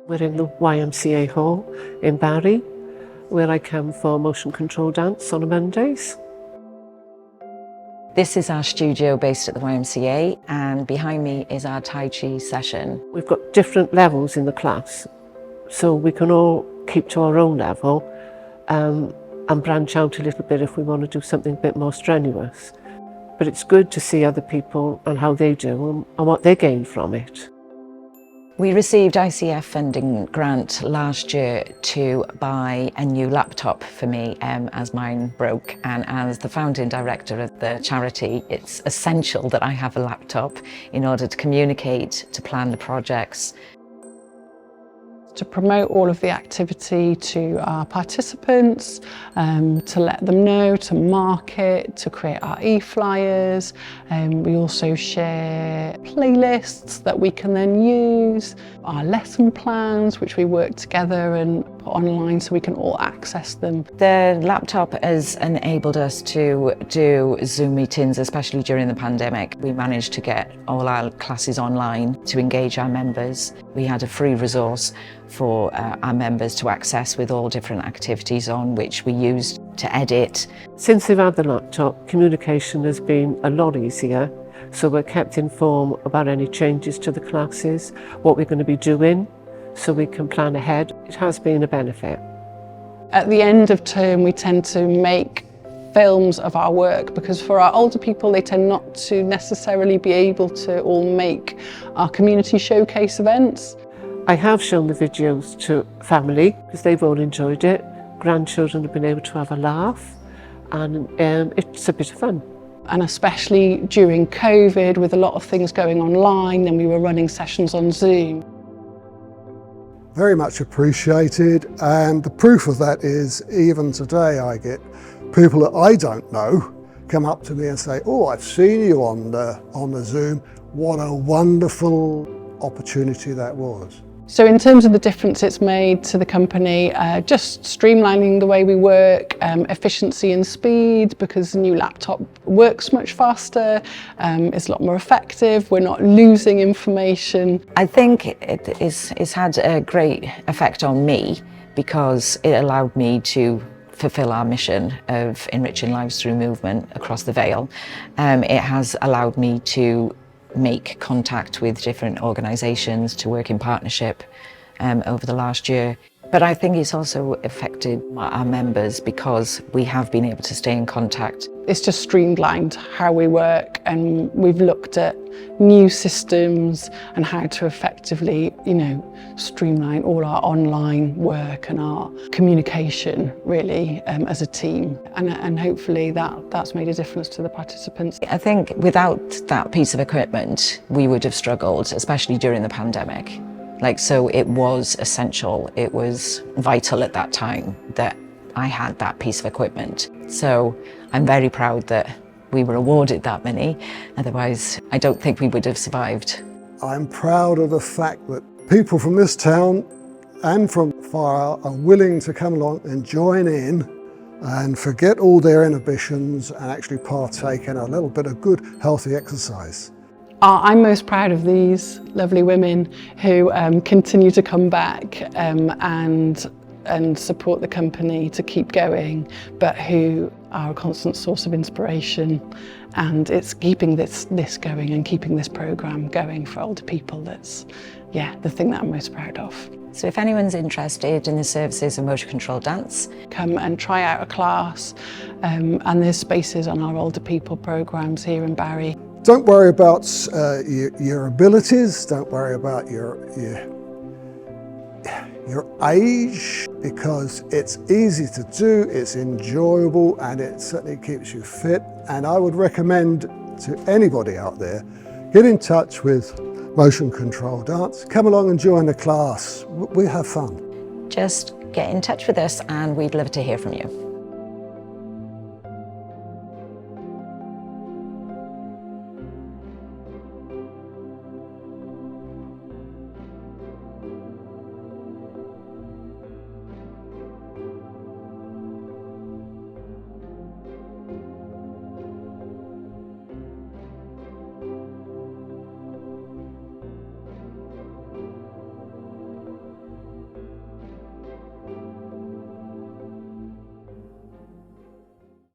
We're in the YMCA hall in Barry, where I come for motion control dance on Mondays. This is our studio based at the YMCA, and behind me is our Tai Chi session. We've got different levels in the class, so we can all keep to our own level and branch out a little bit if we want to do something a bit more strenuous. But it's good to see other people and how they do and what they gain from it. We received ICF funding grant last year to buy a new laptop for me as mine broke, and as the founding director of the charity, it's essential that I have a laptop in order to communicate, to plan the projects. To promote all of the activity to our participants, to let them know, to market, to create our e-flyers. We also share playlists that we can then use, our lesson plans which we work together and put online so we can all access them. The laptop has enabled us to do Zoom meetings, especially during the pandemic. We managed to get all our classes online to engage our members. We had a free resource for our members to access with all different activities on, which we used to edit. Since they've had the laptop, communication has been a lot easier, so we're kept informed about any changes to the classes, what we're going to be doing, so we can plan ahead. It has been a benefit. At the end of term, we tend to make films of our work, because for our older people they tend not to necessarily be able to all make our community showcase events. I have shown the videos to family because they've all enjoyed it. Grandchildren have been able to have a laugh, and it's a bit of fun. And especially during COVID, with a lot of things going online, then we were running sessions on Zoom. Very much appreciated, and the proof of that is even today I get people that I don't know come up to me and say, "Oh, I've seen you on the Zoom. What a wonderful opportunity that was." So in terms of the difference it's made to the company, just streamlining the way we work, efficiency and speed, because the new laptop works much faster, it's a lot more effective, we're not losing information. I think it's had a great effect on me because it allowed me to fulfil our mission of enriching lives through movement across the Vale. It has allowed me to make contact with different organisations, to work in partnership over the last year. But I think it's also affected our members because we have been able to stay in contact. It's just streamlined how we work, and we've looked at new systems and how to effectively, streamline all our online work and our communication really as a team. And hopefully that's made a difference to the participants. I think without that piece of equipment, we would have struggled, especially during the pandemic. So it was essential, it was vital at that time that I had that piece of equipment. So I'm very proud that we were awarded that many, otherwise I don't think we would have survived. I'm proud of the fact that people from this town and from far are willing to come along and join in and forget all their inhibitions and actually partake in a little bit of good, healthy exercise. I'm most proud of these lovely women who continue to come back and support the company to keep going, but who are a constant source of inspiration. And it's keeping this going and keeping this programme going for older people that's, the thing that I'm most proud of. So if anyone's interested in the services of motion control dance, come and try out a class, and there's spaces on our older people programmes here in Barry. Don't worry about your abilities, don't worry about your age, because it's easy to do, it's enjoyable, and it certainly keeps you fit. And I would recommend to anybody out there, get in touch with Motion Control Dance, come along and join the class, we have fun. just get in touch with us and we'd love to hear from you.